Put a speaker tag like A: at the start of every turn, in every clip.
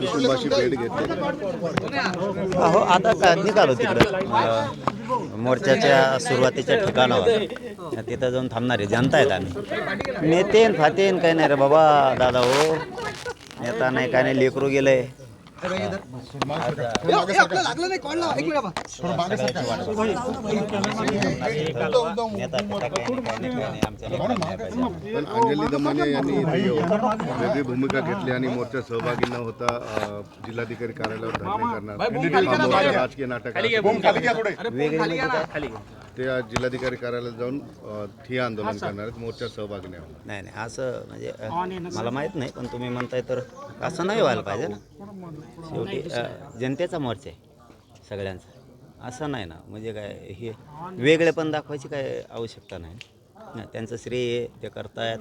A: कुटुंबाशी भेट घेतली.
B: हो आता निघालो तिकडं मोर्चाच्या सुरुवातीच्या ठिकाणावर तिथं जाऊन थांबणारे जनता आहेत आम्ही. नेतेन फातेन काही नाही रे बाबा दादा हो, नेता नाही काय नाही, लेकरू गेलंय.
A: पण अंजली दमाने यांनी वेगळी भूमिका घेतली आणि मोर्चा सहभागी न होता जिल्हाधिकारी कार्यालयावर धरणे करणार राजकीय नाटक ते आज जिल्हाधिकारी कार्यालयात जाऊन ठिय्या आंदोलन करणार आहेत, मोर्चा सहभागी
B: नाही. असं म्हणजे मला माहीत नाही, पण तुम्ही म्हणताय तर असं नाही व्हायला पाहिजे ना. शेवटी जनतेचा मोर्चा आहे सगळ्यांचा, असं नाही ना. म्हणजे काय हे वेगळे पण दाखवायची काय आवश्यकता नाही. त्यांचं श्रेय ते करतायत,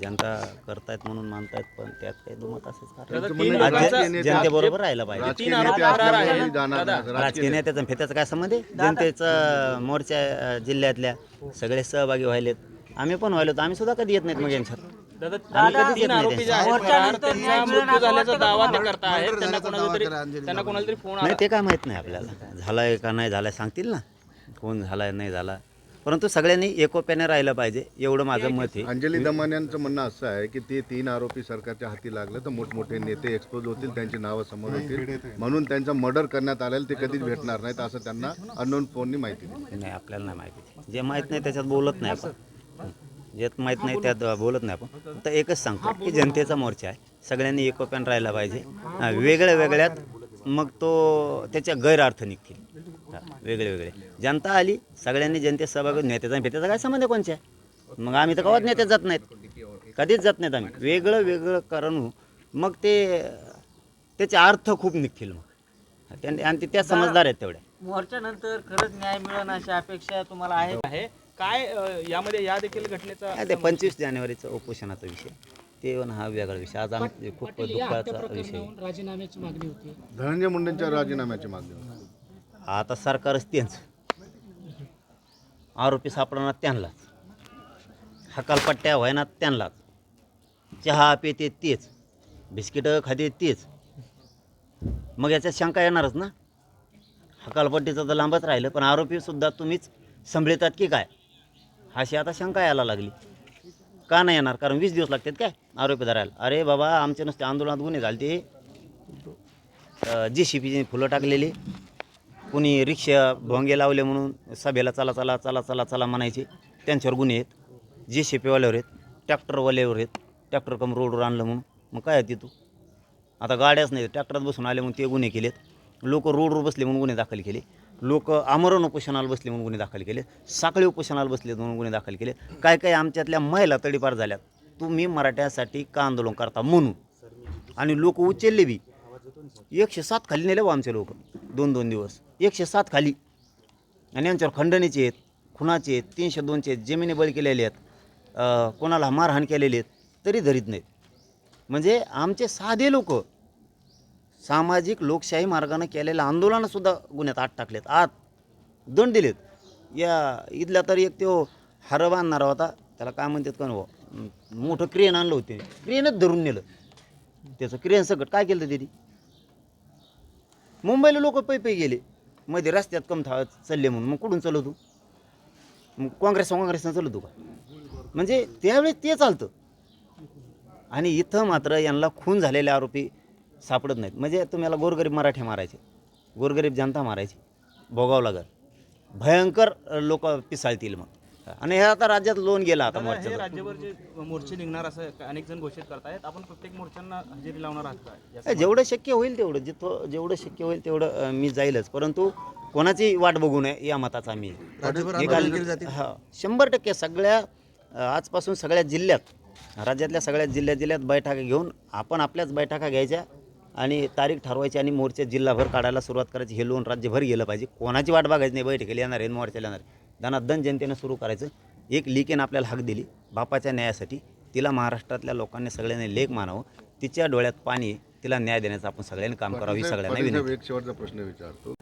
B: जनता करतायत म्हणून मानतायत, पण त्यात काही दुमत असंच जनतेबरोबर राहायला पाहिजे. राजकीय नेत्याचा फेत्याचा काय संबंध आहे? जनतेचा मोर्चा जिल्ह्यातल्या सगळे सहभागी व्हायलेत, आम्ही पण व्हायलो. आम्ही सुद्धा कधी येत नाहीत मग यांच्यात. नाही ते काय माहित नाही आपल्याला, झालाय का नाही झालाय सांगतील ना, कोण झालाय नाही झाला. परंतु सगळ्यांनी एकोप्याने राहिलं पाहिजे, एवढं माझं मत आहे.
A: अंजली दमान्यांचं म्हणणं असं आहे की ते 3 आरोपी सरकारच्या हाती लागले तर मोठमोठे नेते एक्सपोज होतील, त्यांची नावं समोर येतील, म्हणून त्यांचा मर्डर करण्यात आलेलं ते कधीच भेटणार नाहीत असं त्यांना अननोन फोननी माहिती दिली.
B: नाही आपल्याला नाही माहिती, जे माहीत नाही त्याच्यात बोलत नाही आपण, जे माहीत नाही त्यात बोलत नाही आपण. फक्त एकच सांगतो की जनतेचा मोर्चा आहे, सगळ्यांनी एकोप्याने राहायला पाहिजे. वेगळ्या वेगळ्यात मग तो त्याच्या गैरअर्थ निघतील. वेगळे वेगळे जनता आली, सगळ्यांनी जनतेत सहभागी. नेत्याचा भेटायचा काय संबंध कोणच्या? मग आम्ही तर कवाच नेत्यात जात नाहीत, कधीच जात नाहीत आम्ही. वेगळं वेगळं कारण मग ते त्याचे अर्थ खूप निघतील मग, आणि त्या समजदार आहेत तेवढ्या.
C: मोर्चानंतर खरंच न्याय मिळेल अशी अपेक्षा तुम्हाला आहे काय? यामध्ये या देखील घटनेचा
B: ते 25 जानेवारीचा उपोषणाचा विषय, ते पण हा वेगळा विषय. आज आम्ही खूप दुःखाचा विषय.
D: राजीनाम्याची मागणी होती,
A: धनंजय मुंडेंच्या राजीनाम्याची मागणी होती.
B: आता सरकारच त्यांचं, आरोपी सापडणार त्यांनाच, हकालपट्ट्या व्हायना त्यांनाच, चहा पिते तेच, बिस्किटं खाते तेच. मग याच्यात शंका येणारच ना. हकालपट्टीचं तर लांबच राहिलं, पण आरोपीसुद्धा तुम्हीच संभळतात की काय, अशी आता शंका यायला लागली. का नाही येणार? कारण 20 दिवस लागतात काय आरोपी धरायला? अरे बाबा, आमचे नुसते आंदोलनात गुन्हे झाले ते, JCPची फुलं टाकलेली, कुणी रिक्षा भोंगे लावले म्हणून सभेला चला चला चला चला चला म्हणायचे, त्यांच्यावर गुन्हे आहेत. JCPवाल्यावर आहेत, ट्रॅक्टरवाल्यावर आहेत, ट्रॅक्टर कम रोडवर आणलं म्हणून. मग काय आहे तिथं? आता गाड्याच नाही, ट्रॅक्टरात बसून आले म्हणून ते गुन्हे केलेत. लोक रोडवर बसले म्हणून गुन्हे दाखल केले. लोक आमरण उपोषणाला बसले म्हणून गुन्हे दाखल केले. साखळी उपोषणाला बसले म्हणून गुन्हे दाखल केले. काय काय आमच्यातल्या महिला तडीपार झाल्यात, तुम्ही मराठ्यासाठी का आंदोलन करता म्हणून. आणि लोक उचलले बी. 107 खाली नेले बा आमचे लोक, 2-2 दिवस 107 खाली. आणि यांच्यावर खंडणीचे आहेत, खुनाचे आहेत, 302चे आहेत, जमिनी बळी केलेले आहेत, कोणाला मारहाण केलेली आहेत, तरी धरीत नाहीत. म्हणजे आमचे साधे लोक सामाजिक लोकशाही मार्गाने केलेल्या आंदोलनासुद्धा गुन्ह्यात आत टाकलेत, आत दंड दिलेत. या इथल्या तर एक तो हरव आणणारा होता, त्याला काय म्हणतात का मोठं क्रेन आणलं होते, क्रेनच धरून नेलं. त्याचं क्रेन सकट काय केलं ते? मुंबईला लोक पै गेले, मध्ये रस्त्यात कम चालले म्हणून. मग कुठून चालवतो? मग काँग्रेसनं चालवतो का? म्हणजे त्यावेळेस ते चालतं. आणि इथं मात्र यांना खून झालेले आरोपी सापडत नाहीत. म्हणजे तुम्हाला गोरगरीब मराठी मारायचे, गोरगरीब जनता मारायची, भोगावं लागल. भयंकर लोक पिसाळतील मग. आणि हे आता राज्यात लोन गेला. आता
C: राज्यभरचे मोर्चे निघणार असं अनेक जण घोषित करतायत. आपण प्रत्येक मोर्चांना हजेरी लावणार आहात का?
B: जेवढं शक्य होईल तेवढं, जेवढं शक्य होईल तेवढं मी जाईलच. परंतु कोणाची वाट बघू नये या मताचा मी. हा 100% सगळ्या आजपासून सगळ्या जिल्ह्यात, राज्यातल्या सगळ्या जिल्ह्यात बैठका घेऊन आपण आपल्याच बैठका घ्यायच्या आणि तारीख ठरवायची आणि मोर्चे जिल्हाभर काढायला सुरुवात करायची. हे लोन राज्यभर गेलं पाहिजे. कोणाची वाट बघायची नाही. बैठकीला येणार आहे, मोर्चाला येणार आहे, धनाधन जनतेनं सुरू करायचं. एक लिकेनं आपल्याला हक दिली बापाच्या न्यायासाठी, तिला महाराष्ट्रातल्या लोकांनी सगळ्यांनी लेख मानावं. तिच्या डोळ्यात पाणी, तिला न्याय देण्याचं आपण सगळ्यांनी काम करावं. ही सगळ्यांना विनंती.
A: एक शेवटचा प्रश्न विचारतो.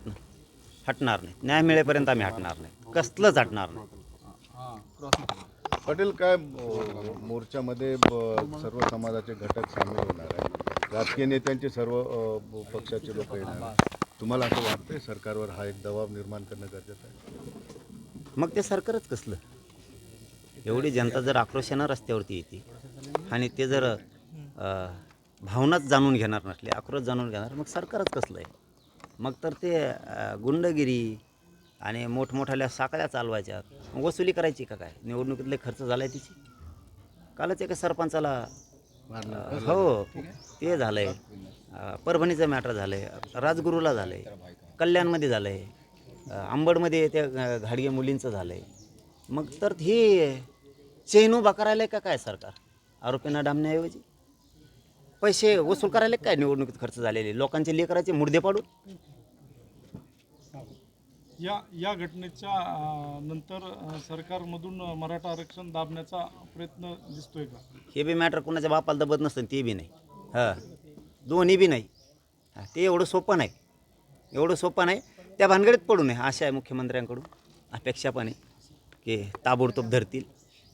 B: हटणार नाही, न्याय मिळेपर्यंत आम्ही हटणार नाही, कसलंच हटणार नाही.
A: पाटील काय मोर्चामध्ये सर्व समाजाचे घटक सामील होणार आहे, राजकीय नेत्यांचे सर्व पक्षाचे लोक येणार आहेत. तुम्हाला असं वाटतंय सरकारवर हा एक दबाव निर्माण करणं गरजेचं आहे?
B: मग ते सरकारच कसलं? एवढी जनता जर आक्रोशानं रस्त्यावरती येते आणि ते जर भावनाच जाणून घेणार नसले, आक्रोश जाणून घेणार, मग सरकारच कसलं आहे? मग तर ते गुंडगिरी आणि मोठमोठ्याल्या साकळ्या चालवायच्या, मग वसुली करायची का काय? निवडणुकीतले खर्च झाला आहे तिची. कालच एका सरपंचाला हो ते झालं आहे, परभणीचं मॅटर झालं आहे, राजगुरूला झालं आहे, कल्याणमध्ये झालं आहे, आंबडमध्ये त्या घाडगे मुलींचं झालं आहे. मग तर ही चैन उभा करायला का काय सरकार? आरोपींना डांबण्याऐवजी पैसे वसूल करायला काय निवडणुकीत खर्च झालेले? लोकांचे लेकराचे मुर्दे पाडून.
D: या घटनेच्या नंतर सरकारमधून मराठा आरक्षण दाबण्याचा प्रयत्न दिसतोय का?
B: हे बी मॅटर कोणाच्या बापाला दबत नसतं, ते बी नाही. हां, दोन्ही बी नाही. ते एवढं सोपं नाही, एवढं सोपं नाही. त्या भानगडीत पडू नये अशा आहे मुख्यमंत्र्यांकडून अपेक्षा पण आहे की ताबडतोब धरतील.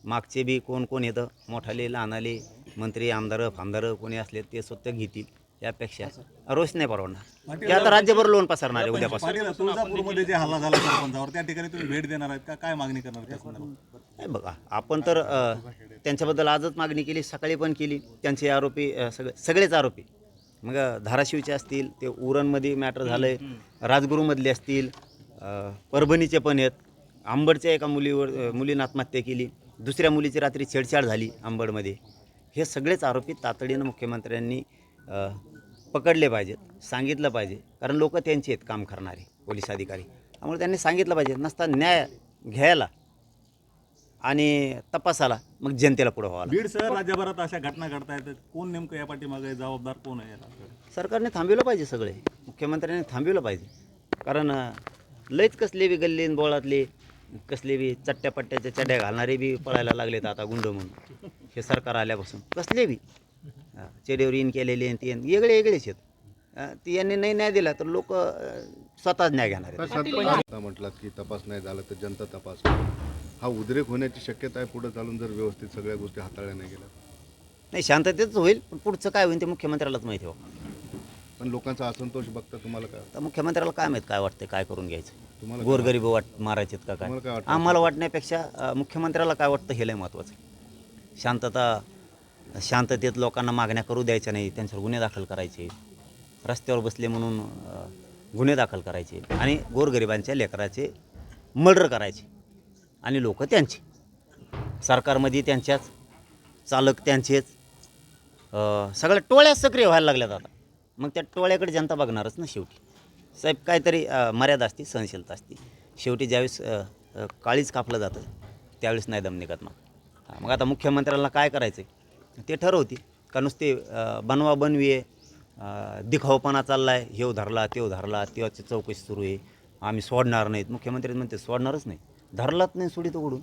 B: मागचे बी कोण कोण येतं, मोठाले लहानाले मंत्री आमदार फामदार कोणी असले ते स्वतः घेतील यापेक्षा रोष नाही परवडणार. ते आता राज्यभर लोन पसरणार आहे उद्यापासून.
E: पाटील, तुळजापूरमध्ये जे हल्ला झाला सरपंचावर, त्या ठिकाणी तुम्ही भेट देणार आहेत का? काय मागणी करणार त्या संदर्भात?
B: नाही बघा, आपण तर त्यांच्याबद्दल आजच मागणी केली, सकाळी पण केली. त्यांचे आरोपी सगळेच आरोपी मग धाराशिवचे असतील, ते उरणमध्ये मॅटर झालं आहे, राजगुरूमधले असतील, परभणीचे पण आहेत. आंबडच्या एका मुलीनं आत्महत्या केली, दुसऱ्या मुलीची रात्री छेडछाड झाली आंबडमध्ये. हे सगळेच आरोपी तातडीनं मुख्यमंत्र्यांनी पकडले पाहिजेत, सांगितलं पाहिजे. कारण लोक त्यांचे आहेत काम करणारे पोलीस अधिकारी, त्यामुळे त्यांनी सांगितलं पाहिजे. नसता न्याय घ्यायला आणि तपासाला मग जनतेला पुढं व्हावं.
E: बीड शहर राज्यभरात अशा घटना घडतायत, कोण नेमकं या पाठीमागे जबाबदार कोण आहे याला?
B: सरकारने थांबवलं पाहिजे, सगळे मुख्यमंत्र्यांनी थांबवलं पाहिजे. कारण लयच कसले बी गल्लीन बोळातले कसले बी चट्ट्या पट्ट्याच्या चड्ड्या घालणारे बी पळायला लागलेत आता गुंड म्हणून. हे सरकार आल्यापासून कसले बी चेडीवर इन केलेले ते वेगळे वेगळेच आहेत. ती यांनी नाही न्याय दिला तर लोक स्वतःच न्याय घेणार आहेत.
A: आता म्हटलात की तपास नाही झाला तर जनता तपास करेल. हा उद्रेक होण्याची शक्यता आहे पुढे चालून, जर व्यवस्थित सगळ्या गोष्टी हाताळल्या नाही गेल्या?
B: नाही, शांततेच होईल, पण पुढचं काय होईल ते मुख्यमंत्र्यालाच माहिती हो.
A: पण लोकांचा असंतोष बघता तुम्हाला काय
B: तर मुख्यमंत्र्याला काय माहीत काय वाटतं, काय करून घ्यायचं.
A: तुम्हाला
B: गोरगरीब मारायचेत का
A: तुम्हाला काय
B: काय?
A: वाटतं?
B: आम्हाला वाटण्यापेक्षा मुख्यमंत्र्याला काय वाटतं हे लय महत्त्वाचं. शांततेत लोकांना मागण्या करू द्यायच्या नाही, त्यांच्यावर गुन्हे दाखल करायचे, रस्त्यावर बसले म्हणून गुन्हे दाखल करायचे आणि गोरगरिबांच्या लेकराचे मर्डर करायचे आणि लोक त्यांचे. सरकारमध्ये त्यांच्याच, चालक त्यांचेच, सगळ्या टोळ्या सक्रिय व्हायला लागल्यात आता. मग त्या टोळ्याकडे जनता बघणारच ना शेवटी. साहेब काहीतरी मर्यादा असते, सहनशीलता असते. शेवटी ज्यावेळेस काळीच कापलं जातं त्यावेळेस नाही दम निघत. मग आता मुख्यमंत्र्याला काय करायचं ते ठरवतील का नुसते बनवा बनवी आहे, दिखावपणा चालला आहे, हेव धरला तेव धरला, तेव्हाची चौकशी सुरू आहे, आम्ही सोडणार नाहीत. मुख्यमंत्री म्हणते सोडणारच नाही. धरलाच नाही सोडित उघडून,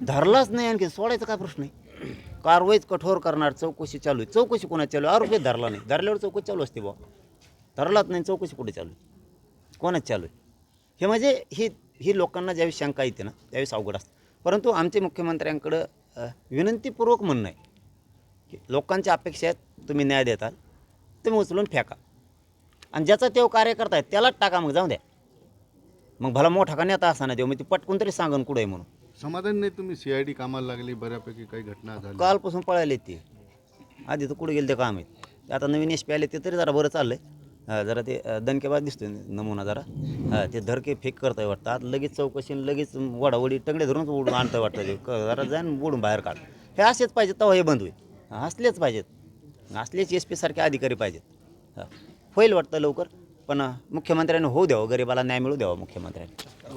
B: धरलाच नाही आणखी सोडायचा काय प्रश्न आहे? कारवाईच कठोर करणार, चौकशी चालू आहे. चौकशी कोणाची चालू आहे? आरोपी धरला नाही, धरल्यावर चौकशी चालू असते बा. धरलाच नाही, चौकशी कुठे चालू आहे? कोणाच चालू आहे? हे म्हणजे ही लोकांना ज्यावेळेस शंका येते ना त्यावेळेस अवघड असतं. परंतु आमचे मुख्यमंत्र्यांकडं विनंतीपूर्वक म्हणणं आहे की लोकांच्या अपेक्षा आहेत, तुम्ही न्याय देताल तुम्ही उचलून फेका आणि ज्याचा तेव कार्यकर्ता आहे त्यालाच टाका, मग जाऊ द्या. मग भला मोठा का नेता असा ना देऊ, मग ती पटकून तरी सांगून कुठं आहे म्हणून.
A: समाधान नाही तुम्ही? CID कामाला लागली, बऱ्यापैकी काही घटना झाली.
B: कालपासून पळायले ते, आधी तर कुठे गेले ते काम आहेत. आता नवीन SP आले ते तरी जरा बरं चाललं आहे. जरा ते दणकेबाज दिसतोय नमुना जरा. ते धरके फेक करताय वाटतं. आता लगेच चौकशी, लगेच वडावडी टंगडे धरूनच उडून आणतं वाटतं. ते जरा जाईन बुडून बाहेर काढ. हे असेच पाहिजेत तेव्हा हे बंद होईल. असलेच पाहिजेत, असलेच SP सारखे अधिकारी पाहिजेत. होईल वाटतं लवकर, पण मुख्यमंत्र्यांनी होऊ द्यावं, गरिबाला न्याय मिळू द्यावा मुख्यमंत्र्यांनी.